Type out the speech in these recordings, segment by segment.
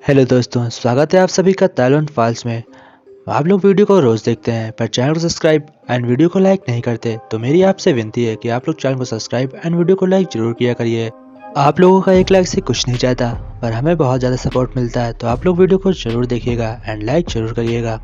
Hello दोस्तों, स्वागत है आप सभी का ताइवान फाइल्स में। आप लोग वीडियो को रोज देखते हैं पर चैनल को सब्सक्राइब एंड वीडियो को लाइक नहीं करते, तो मेरी आपसे विनती है कि आप लोग चैनल को सब्सक्राइब एंड वीडियो को लाइक जरूर किया करिए। आप लोगों का एक लाइक से कुछ नहीं चाहता, पर हमें बहुत ज़्यादा सपोर्ट मिलता है, तो आप लोग वीडियो को जरूर देखिएगा एंड लाइक जरूर करिएगा।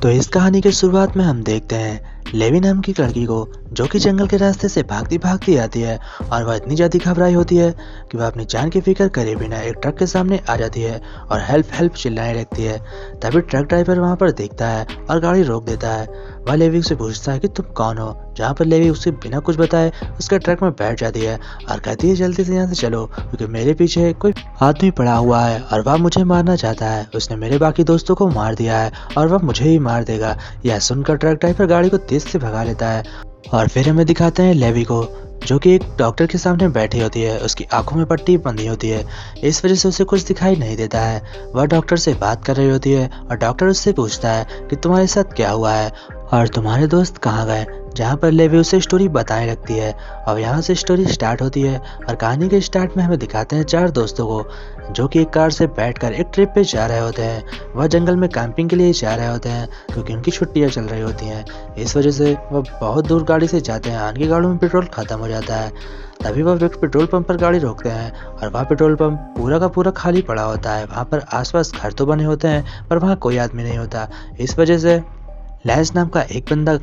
तो इस कहानी के शुरुआत में हम देखते हैं लेवी नाम की लड़की को, जो कि जंगल के रास्ते से भागती भागती आती है और वह इतनी ज़्यादा घबराई होती है कि वह अपनी जान की फिक्र करे बिना एक ट्रक के सामने आ जाती है और हेल्प हेल्प चिल्लाने लगती है। तभी ट्रक ड्राइवर वहां पर देखता है और गाड़ी रोक देता है। वह लेवी से पूछता है कि तुम कौन हो, जहाँ पर लेवी उसे बिना कुछ बताए उसके ट्रक में बैठ जाती है और कहती है जल्दी से यहाँ से चलो, क्योंकि मेरे पीछे कोई आदमी पड़ा हुआ है और वह मुझे मारना चाहता है। उसने मेरे बाकी दोस्तों को मार दिया है और वह मुझे ही मार देगा। यह सुनकर ट्रक ड्राइवर गाड़ी को तेज से भगा लेता है और फिर हमें दिखाते हैं लेवी को, जो कि एक डॉक्टर के सामने बैठी होती है। उसकी आंखों में पट्टी बंधी होती है, इस वजह से उसे कुछ दिखाई नहीं देता है। वह डॉक्टर से बात कर रही होती है और डॉक्टर उससे पूछता है कि तुम्हारे साथ क्या हुआ है और तुम्हारे दोस्त कहाँ गए, जहाँ पर लेवी उसे स्टोरी बताने लगती है। और यहाँ से स्टोरी स्टार्ट होती है और कहानी के स्टार्ट में हमें दिखाते हैं चार दोस्तों को, जो कि एक कार से बैठकर एक ट्रिप पे जा रहे होते हैं। वह जंगल में कैंपिंग के लिए जा रहे होते हैं क्योंकि उनकी छुट्टियाँ चल रही होती हैं। इस वजह से वह बहुत दूर गाड़ी से जाते हैं। उनकी गाड़ियों में पेट्रोल खत्म हो जाता है। तभी वह पेट्रोल पंप पर गाड़ी रोकते हैं और वह पेट्रोल पंप पूरा का पूरा खाली पड़ा होता है। वहाँ पर आसपास घर तो बने होते हैं पर वहाँ कोई आदमी नहीं होता। इस वजह से लैंस नाम का एक बंदा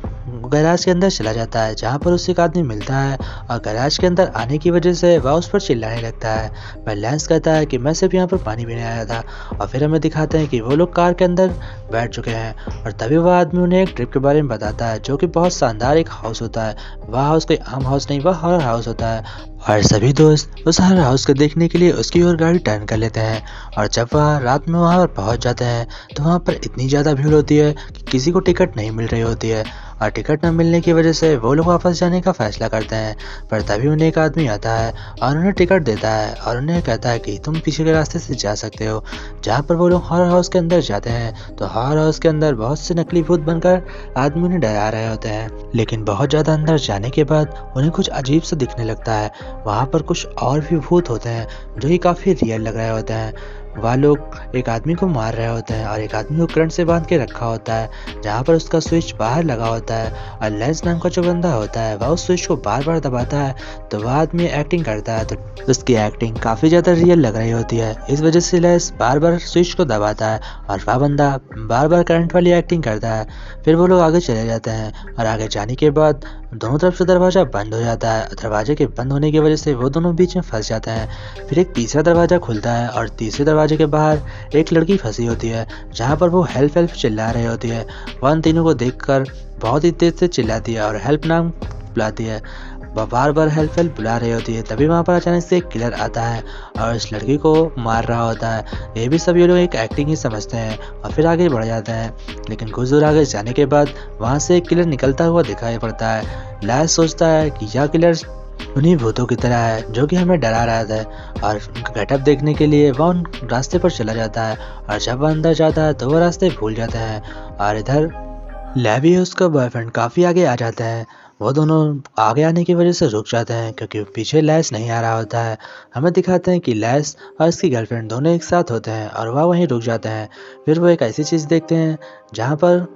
गैराज के अंदर चला जाता है, जहाँ पर उसे एक आदमी मिलता है और गैराज के अंदर आने की वजह से वह उस पर चिल्लाने लगता है। पर लैंस कहता है कि मैं सिर्फ यहाँ पर पानी पीने आया था। और फिर हमें दिखाते हैं कि वो लोग कार के अंदर बैठ चुके हैं और तभी वह आदमी उन्हें एक ट्रिप के बारे में बताता है, जो कि बहुत शानदार एक हाउस होता है। वह हाउस कोई आम हाउस नहीं, वह हॉरर हाउस होता है और सभी दोस्त उस हॉरर हाउस को देखने के लिए उसकी ओर गाड़ी टर्न कर लेते हैं। और जब वह रात में वहाँ पर पहुँच जाते हैं तो वहाँ पर इतनी ज़्यादा भीड़ होती है कि किसी को टिकट नहीं मिल रही होती है और टिकट न मिलने की वजह से वो लोग वापस जाने का फैसला करते हैं। पर तभी उन्हें एक आदमी आता है और उन्हें टिकट देता है और उन्हें कहता है कि तुम पीछे के रास्ते से जा सकते हो। जहाँ पर वो लोग हॉरर हाउस के अंदर जाते हैं तो हॉरर हाउस के अंदर बहुत से नकली भूत बनकर आदमी उन्हें डरा रहे होते हैं, लेकिन बहुत ज़्यादा अंदर जाने के बाद उन्हें कुछ अजीब सा दिखने लगता है। वहाँ पर कुछ और भी भूत होते हैं जो कि काफ़ी रियल लग रहे होते हैं। वह लोग एक आदमी को मार रहे होते हैं और एक आदमी को करंट से बांध के रखा होता है, जहाँ पर उसका स्विच बाहर लगा होता है। और लेंस नाम का जो बंदा होता है वह उस स्विच को बार बार दबाता है, तो वह आदमी एक्टिंग करता है, तो उसकी एक्टिंग काफ़ी ज़्यादा रियल लग रही होती है। इस वजह से लेंस बार बार स्विच को दबाता है और वह बंदा बार बार करंट वाली एक्टिंग करता है। फिर वो लोग आगे चले जाते हैं और आगे जाने के बाद दोनों तरफ से दरवाज़ा बंद हो जाता है। दरवाजे के बंद होने की वजह से वो दोनों बीच में फंस जाते हैं। फिर एक तीसरा दरवाज़ा खुलता है और तीसरे दरवाजे के बाहर एक लड़की फंसी होती है, जहाँ पर वो हेल्प हेल्प चिल्ला रही होती है। वह उन तीनों को देखकर बहुत ही तेज से चिल्लाती है और हेल्प नाम बुलाती है। वह बार बार हेल्प हेल्प बुला रही होती है। तभी वहाँ पर अचानक से एक किलर आता है और इस लड़की को मार रहा होता है। ये भी सब ये लोग एक एक्टिंग ही समझते हैं और फिर आगे बढ़ जाते हैं। लेकिन कुछ दूर आगे जाने के बाद वहाँ से एक किलर निकलता हुआ दिखाई पड़ता है। लैस सोचता है कि यह किलर उन्हीं भूतों की तरह है जो कि हमें डरा रहा था, और उनका गेटअप देखने के लिए वह उन रास्ते पर चला जाता है। और जब वह अंदर जाता है तो वह रास्ते भूल जाते हैं और इधर लेवी और उसका बॉयफ्रेंड काफ़ी आगे आ जाते हैं। वो दोनों आगे आने की वजह से रुक जाते हैं क्योंकि पीछे लैस नहीं आ रहा होता है। हमें दिखाते हैं कि लैस और उसकी गर्लफ्रेंड दोनों एक साथ होते हैं और वह वहीं रुक जाते हैं। फिर वो एक ऐसी चीज़ देखते हैं जहाँ पर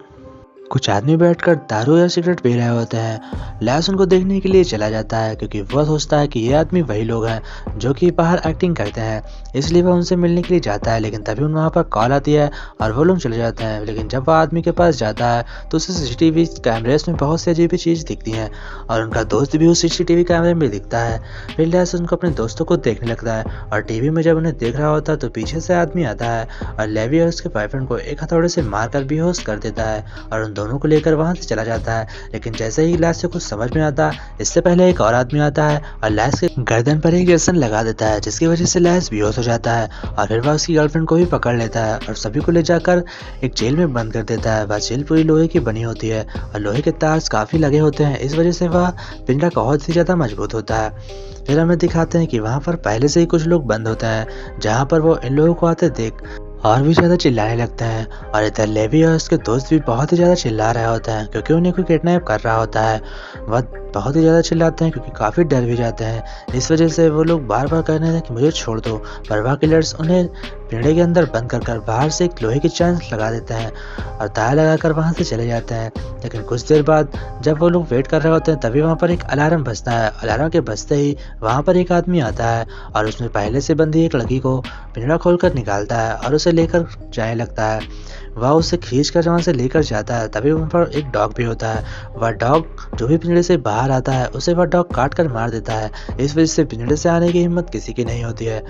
कुछ आदमी बैठकर दारू या सिगरेट पी रहे होते हैं। लैस उनको देखने के लिए चला जाता है क्योंकि वह सोचता है कि ये आदमी वही लोग हैं जो कि बाहर एक्टिंग करते हैं, इसलिए वह उनसे मिलने के लिए जाता है। लेकिन तभी वहाँ पर कॉल आती है और वो लोग चले जाते हैं। लेकिन जब वह आदमी के पास जाता है तो उसे सीसीटीवी कैमरेज में बहुत सी अजीब चीज़ दिखती हैं और उनका दोस्त भी उस सीसीटीवी कैमरे में दिखता है। फिर लैस उनको अपने दोस्तों को देखने लगता है और टीवी में जब उन्हें देख रहा होता है तो पीछे से आदमी आता है और लेवी और उसके बॉयफ्रेंड को एक हथौड़े से मारकर बेहोश कर देता है और उन दोनों को लेकर वहां से चला जाता है। लेकिन जैसे ही लैस से कुछ समझ में आता है, इससे पहले एक और आदमी आता है और लैस के गर्दन पर एक इंजेक्शन लगा देता है, जिसकी वजह से लैस बेहोश हो जाता है। और फिर वह उसकी गर्लफ्रेंड को भी पकड़ लेता है और सभी को ले जाकर एक जेल में बंद कर देता है। वह जेल पूरी लोहे की बनी होती है और लोहे के तार काफी लगे होते हैं, इस वजह से वह पिंजरा बहुत ही ज्यादा मजबूत होता है। फिर हमें दिखाते हैं कि वहाँ पर पहले से ही कुछ लोग बंद होते हैं, जहाँ पर वो इन लोगों को आते देख और भी ज़्यादा चिल्लाने लगते हैं। और इधर लेवी और उसके दोस्त भी बहुत ही ज़्यादा चिल्ला रहे होते हैं क्योंकि उन्हें कोई किडनैप कर रहा होता है। वह बहुत ही ज़्यादा चिल्लाते हैं क्योंकि काफ़ी डर भी जाते हैं। इस वजह से वो लोग बार बार कहने लगे कि मुझे छोड़ दो, पर वह किलर्स उन्हें पिंजरे के अंदर बंद कर बाहर से एक लोहे की चैन लगा देते हैं और ताला लगाकर वहाँ से चले जाते हैं। लेकिन कुछ देर बाद जब वो लोग वेट कर रहे होते हैं तभी वहाँ पर एक अलार्म बजता है। अलार्म के बजते ही वहाँ पर एक आदमी आता है और उसमें पहले से बंधी एक लड़की को पिंजरा खोलकर निकालता है और उसे लेकर जाने लगता है। वह उसे खींचकर वहाँ से लेकर जाता है। तभी वहाँ पर एक डॉग भी होता है। वह डॉग जो भी पिंजरे से बाहर आता है उसे वह डॉग काट कर मार देता है। इस वजह से पिंजरे से आने की हिम्मत किसी की नहीं होती है।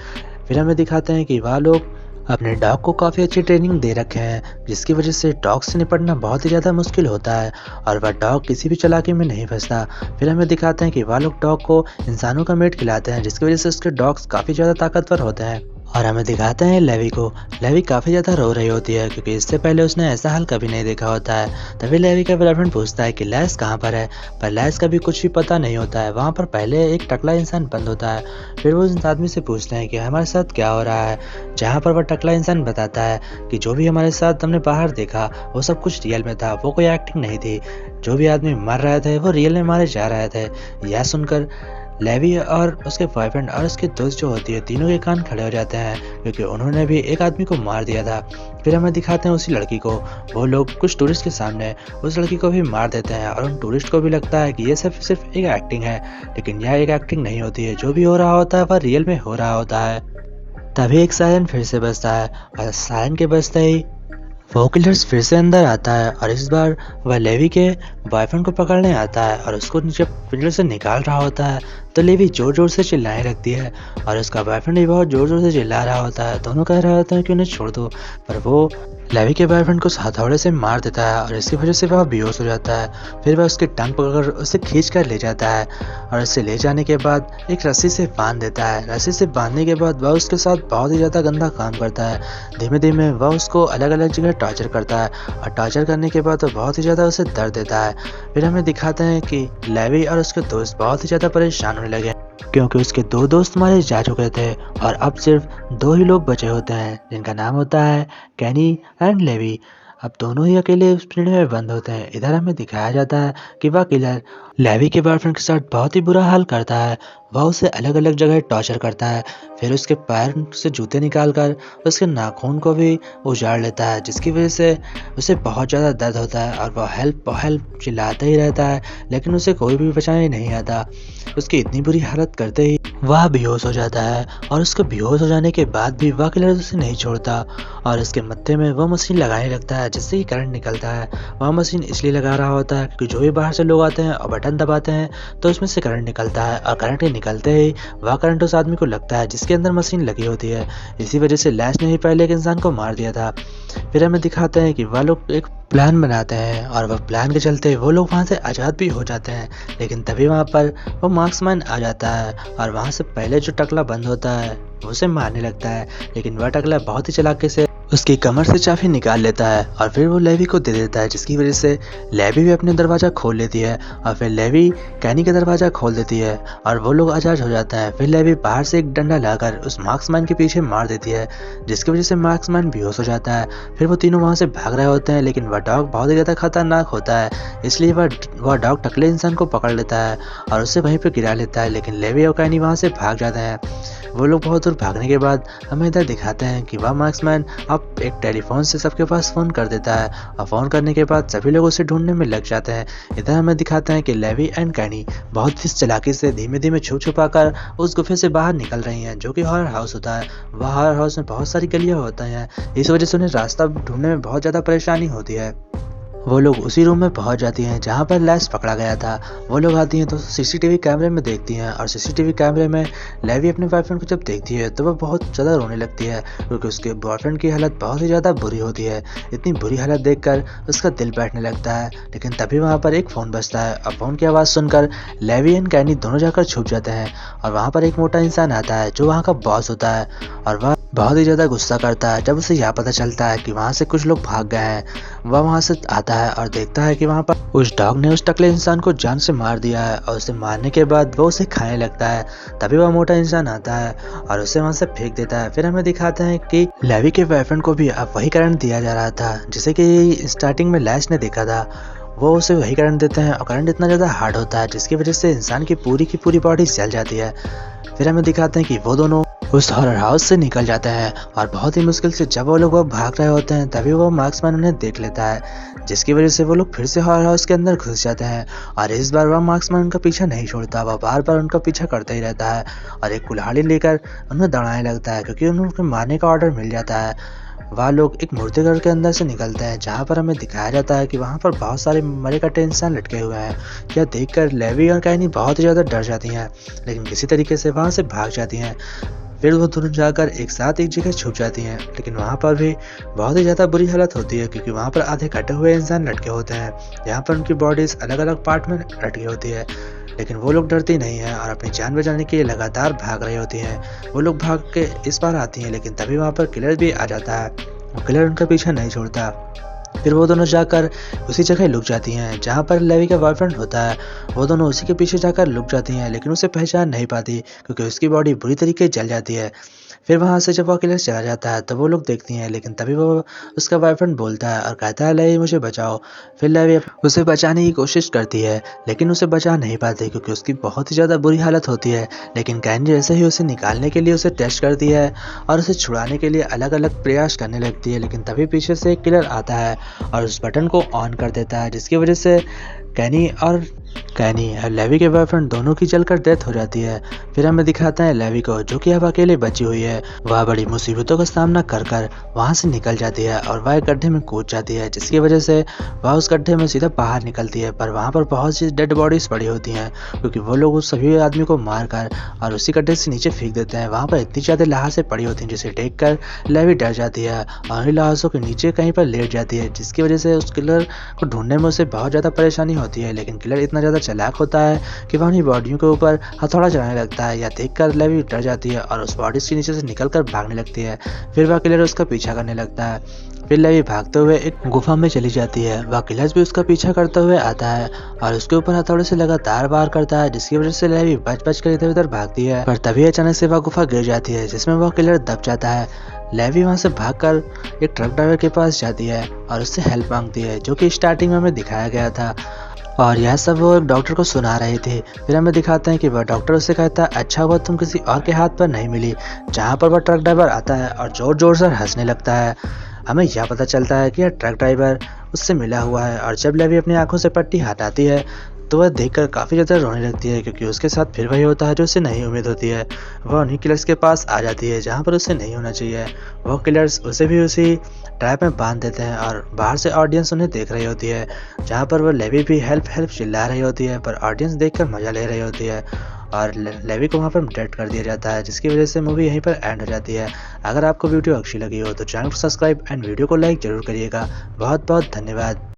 फिर हमें दिखाते हैं कि वह लोग अपने डॉग को काफ़ी अच्छी ट्रेनिंग दे रखे हैं, जिसकी वजह से डॉग से निपटना बहुत ही ज़्यादा मुश्किल होता है और वह डॉग किसी भी चालाकी में नहीं फंसता। फिर हमें दिखाते हैं कि वह लोग डॉग को इंसानों का मीट खिलाते हैं, जिसकी वजह से उसके डॉग्स काफ़ी ज़्यादा ताकतवर होते हैं। और हमें दिखाते हैं लेवी को। लेवी काफ़ी ज़्यादा रो रही होती है क्योंकि इससे पहले उसने ऐसा हाल कभी नहीं देखा होता है। तभी लेवी का बॉयफ्रेंड पूछता है कि लैस कहाँ पर है, पर लैस का भी कुछ भी पता नहीं होता है। वहाँ पर पहले एक टकला इंसान बंद होता है। फिर वो उस आदमी से पूछते हैं कि हमारे साथ क्या हो रहा है, जहाँ पर वह टकला इंसान बताता है कि जो भी हमारे साथ हमने बाहर देखा वो सब कुछ रियल में था, वो कोई एक्टिंग नहीं थी। जो भी आदमी मर रहे थे वो रियल में मारे जा रहे थे। यह सुनकर लेवी और उसके बॉयफ्रेंड और उसके दोस्त जो होती है तीनों के कान खड़े हो जाते हैं क्योंकि उन्होंने भी एक आदमी को मार दिया था। फिर हमें दिखाते हैं उसी लड़की को। वो लोग कुछ टूरिस्ट के सामने उस लड़की को भी मार देते हैं और उन टूरिस्ट को भी लगता है कि ये सिर्फ एक एक्टिंग है, लेकिन यह एक एक्टिंग नहीं होती है। जो भी हो रहा होता है वह रियल में हो रहा होता है। तभी एक सायरन फिर से बजता है और सायरन के बजते ही वो किलर्स फिर से अंदर आता है और इस बार वह लेवी के बॉयफ्रेंड को पकड़ने आता है और उसको जब पिंजरे से निकाल रहा होता है तो लेवी जोर जोर से चिल्लाने लगती है और उसका बॉयफ्रेंड भी बहुत जोर जोर से चिल्ला रहा होता है। दोनों कह रहे होते हैं कि उन्हें छोड़ दो, पर वो लेवी के बॉयफ्रेंड को हथौड़े से मार देता है और इसकी वजह से वह बेहोश हो जाता है। फिर वह उसकी टांग पकड़कर उसे खींच कर ले जाता है और उसे ले जाने के बाद एक रस्सी से बांध देता है। रस्सी से बांधने के बाद वह उसके साथ बहुत ही ज़्यादा गंदा काम करता है। धीमे धीमे वह उसको अलग अलग जगह टॉर्चर करता है और टॉर्चर करने के बाद वह बहुत ही ज़्यादा उसे दर्द देता है। फिर हमें दिखाते हैं कि लेवी और उसके दोस्त बहुत ही ज़्यादा परेशान होने लगे क्योंकि उसके दो दोस्त मारे जा चुके थे और अब सिर्फ दो ही लोग बचे होते हैं, जिनका नाम होता है कैनी एंड लेवी। अब दोनों ही अकेले उस पिंजरे में बंद होते हैं। इधर हमें दिखाया जाता है कि वह किलर लेवी के बॉयफ्रेंड के साथ बहुत ही बुरा हाल करता है। वह उसे अलग अलग जगह टॉर्चर करता है, फिर उसके पैर से जूते निकालकर उसके नाखून को भी उजाड़ लेता है, जिसकी वजह से उसे बहुत ज़्यादा दर्द होता है और वह हेल्प चिल्लाता ही रहता है, लेकिन उसे कोई भी बचाने नहीं आता। उसकी इतनी बुरी हालत करते ही वह बेहोश हो जाता है और उसके बेहोश हो जाने के बाद भी वह किलर उसे नहीं छोड़ता और उसके मत्थे में वह मशीन लगाने लगता है जिससे कि करंट निकलता है। वह मशीन इसलिए लगा रहा होता है क्योंकि जो भी बाहर से लोग आते हैं और बटन दबाते हैं तो उसमें से करंट निकलता है और करंट के निकलते ही वह करंट उस आदमी को लगता है जिसके अंदर मशीन लगी होती है। इसी वजह से लैश ने ही पहले एक इंसान को मार दिया था। फिर हमें दिखाते हैं कि वह लोग एक प्लान बनाते हैं और वह प्लान के चलते वो लोग वहाँ से आज़ाद भी हो जाते हैं। लेकिन तभी वहाँ पर वो मार्क्समैन आ जाता है और वहाँ से पहले जो टकला बंद होता है वो उसे मारने लगता है, लेकिन वह टकला बहुत ही चालाकी से उसकी कमर से चाबी निकाल लेता है और फिर वो लेवी को दे देता है, जिसकी वजह से लेवी भी अपने दरवाज़ा खोल लेती है और फिर लेवी कैनी का दरवाज़ा खोल देती है और वो लोग आज़ाद हो जाते हैं। फिर लेवी बाहर से एक डंडा लाकर उस मार्क्समैन के पीछे मार देती है, जिसकी वजह से मार्क्समैन बेहोश हो जाता है। फिर वो तीनों वहाँ से भाग रहे होते हैं, लेकिन वह डॉग बहुत ही ज़्यादा खतरनाक होता है, इसलिए वह डॉग टकले इंसान को पकड़ लेता है और उसे वहीं पर गिरा लेता है। लेकिन लेवी और कैनी वहाँ से भाग जाते हैं। वो लोग बहुत दूर भागने के बाद हमें इधर दिखाते हैं कि वह मार्क्समैन अब एक टेलीफोन से सबके पास फ़ोन कर देता है और फ़ोन करने के बाद सभी लोग उसे ढूंढने में लग जाते हैं। इधर हमें दिखाते हैं कि लेवी एंड कैनी बहुत ही चालाकी से धीमे धीमे छुपा कर उस गुफे से बाहर निकल रही हैं, जो कि हॉरर हाउस होता है। वह हॉरर हाउस में बहुत सारी गलियाँ होती हैं, इस वजह से उन्हें रास्ता ढूंढने में बहुत ज़्यादा परेशानी होती है। वो लोग उसी रूम में पहुंच जाती हैं जहां पर लैश पकड़ा गया था। वो लोग आती हैं तो सीसीटीवी कैमरे में देखती हैं और सीसीटीवी कैमरे में लेवी अपने बॉयफ्रेंड को जब देखती है तो वह बहुत ज़्यादा रोने लगती है क्योंकि उसके बॉयफ्रेंड की हालत बहुत ही ज़्यादा बुरी होती है। इतनी बुरी हालत देखकर उसका दिल बैठने लगता है, लेकिन तभी वहाँ पर एक फ़ोन बजता है और फ़ोन की आवाज़ सुनकर लेवी एंड कैनी दोनों जाकर छुप जाते हैं और वहाँ पर एक मोटा इंसान आता है जो वहाँ का बॉस होता है और वह बहुत ही ज़्यादा गुस्सा करता है जब उसे यह पता चलता है कि वहाँ से कुछ लोग भाग गए हैं। वह वहाँ से आता है और देखता है कि वहाँ पर उस डॉग ने उस टकले इंसान को जान से मार दिया है और उसे मारने के बाद वो उसे खाने लगता है। तभी वह मोटा इंसान आता है और उसे वहाँ से फेंक देता है। फिर हमें दिखाते हैं कि लेवी के बॉयफ्रेंड को भी अब वही करंट दिया जा रहा था जिसे कि स्टार्टिंग में लैश ने देखा था। वो उसे वही करंट देते हैं और करंट इतना ज़्यादा हार्ड होता है जिसकी वजह से इंसान की पूरी बॉडी जल जाती है। फिर हमें दिखाते हैं कि वो दोनों उस हॉरर हाउस से निकल जाते हैं और बहुत ही मुश्किल से जब वो लोग भाग रहे होते हैं तभी वो मार्क्समैन उन्हें देख लेता है, जिसकी वजह से वो लोग फिर से हॉरर हाउस के अंदर घुस जाते हैं। और इस बार वह मार्क्समैन उनका पीछा नहीं छोड़ता, वह बार बार उनका पीछा करता ही रहता है और एक कुल्हाड़ी लेकर उन्हें दौड़ाने लगता है क्योंकि उन्हें मारने का ऑर्डर मिल जाता है। वह लोग एक मूर्ति घर के अंदर से निकलते हैं जहाँ पर हमें दिखाया जाता है कि वहाँ पर बहुत सारे मरे कटे इंसान लटके हुए हैं। यह देखकर लेवी और कैनी बहुत ही ज़्यादा डर जाती हैं, लेकिन किसी तरीके से वहाँ से भाग जाती हैं। फिर वो दोनों जाकर एक साथ एक जगह छुप जाती हैं, लेकिन वहाँ पर भी बहुत ही ज़्यादा बुरी हालत होती है क्योंकि वहाँ पर आधे कटे हुए इंसान लटके होते हैं। यहाँ पर उनकी बॉडीज अलग अलग पार्ट में लटकी होती है, लेकिन वो लोग डरती नहीं हैं और अपनी जान बचाने के लिए लगातार भाग रही होती हैं। वो लोग भाग के इस बार आती हैं, लेकिन तभी वहाँ पर किलर भी आ जाता है और किलर उनका पीछा नहीं छोड़ता। फिर वो दोनों जाकर उसी जगह लुक जाती हैं जहाँ पर लेवी का बॉयफ्रेंड होता है। वो दोनों उसी के पीछे जाकर लुक जाती हैं, लेकिन उसे पहचान नहीं पाती क्योंकि उसकी बॉडी बुरी तरीके जल जाती है। फिर वहाँ से जब वो किलर चला जाता है तो वो लोग देखती हैं, लेकिन तभी वो उसका बॉयफ्रेंड बोलता है और कहता है लेवी मुझे बचाओ। फिर लेवी उसे बचाने की कोशिश करती है, लेकिन उसे बचा नहीं पाती क्योंकि उसकी बहुत ही ज़्यादा बुरी हालत होती है। लेकिन कैनी जैसे ही उसे निकालने के लिए उसे टेस्ट करती है और उसे छुड़ाने के लिए अलग अलग प्रयास करने लगती है, लेकिन तभी पीछे से एक किलर आता है और उस बटन को ऑन कर देता है, जिसकी वजह से कैनी और लेवी के बॉयफ्रेंड दोनों की जलकर डेथ हो जाती है। फिर हमें दिखाता है लेवी को जो कि अब अकेले बची हुई है। वह बड़ी मुसीबतों का सामना कर कर वहाँ से निकल जाती है और वह एक गड्ढे में कूद जाती है, जिसकी वजह से वह उस गड्ढे में सीधा बाहर निकलती है। पर वहाँ पर बहुत सी डेड बॉडीज पड़ी होती हैं क्योंकि वो लोग उस सभी आदमी को मार कर और उसी गड्ढे से नीचे फेंक देते हैं। वहाँ पर इतनी ज़्यादा लाशें पड़ी होती हैं जिसे देख कर लेवी डर जाती है और उन लाशों के नीचे कहीं पर लेट जाती है, जिसकी वजह से उस किलर को ढूंढने में उसे बहुत ज़्यादा परेशानी होती है। लेकिन किलर इतना ज़्यादा चालाक होता है कि वह उन्हीं बॉडियों के ऊपर हथौड़ा चलाने लगता है। यह देखकर लेवी डर जाती है और उस बॉडी के नीचे से निकलकर भागने लगती है। फिर वह किलर उसका पीछा करने लगता है। फिर लेवी भागते हुए एक गुफा में चली जाती है। वह किलर भी उसका पीछा करते हुए आता है और उसके ऊपर हथौड़े से लगातार वार करता है, जिसकी वजह से लेवी बच कर इधर उधर भागती है। पर तभी अचानक से वह गुफा गिर जाती है जिसमें वह किलर दब जाता है। लेवी वहाँ से भागकर एक ट्रक ड्राइवर के पास जाती है और उससे हेल्प मांगती है, जो कि स्टार्टिंग में हमें दिखाया गया था और यह सब वो एक डॉक्टर को सुना रहे थे। फिर हमें दिखाते हैं कि वह डॉक्टर उससे कहता है अच्छा हुआ तुम किसी और के हाथ पर नहीं मिली, जहाँ पर वह ट्रक ड्राइवर आता है और जोर जोर से हंसने लगता है। हमें यह पता चलता है कि यह ट्रक ड्राइवर उससे मिला हुआ है और जब लेवी अपनी आंखों से पट्टी हटाती है तो वह देखकर काफ़ी ज़्यादा रोने लगती है क्योंकि उसके साथ फिर वही होता है जो उसे नहीं उम्मीद होती है। वह उन्हीं किलर्स के पास आ जाती है जहाँ पर उसे नहीं होना चाहिए। वह किलर्स उसे भी उसी ट्रैप में बांध देते हैं और बाहर से ऑडियंस उन्हें देख रही होती है, जहाँ पर वह लेवी भी हेल्प हेल्प चिल्ला रही होती है, पर ऑडियंस देखकर मज़ा ले रही होती है और लेवी को वहाँ पर डेड कर दिया जाता है, जिसकी वजह से मूवी यहीं पर एंड हो जाती है। अगर आपको वीडियो अच्छी लगी हो तो चैनल को सब्सक्राइब एंड वीडियो को लाइक ज़रूर करिएगा। बहुत बहुत धन्यवाद।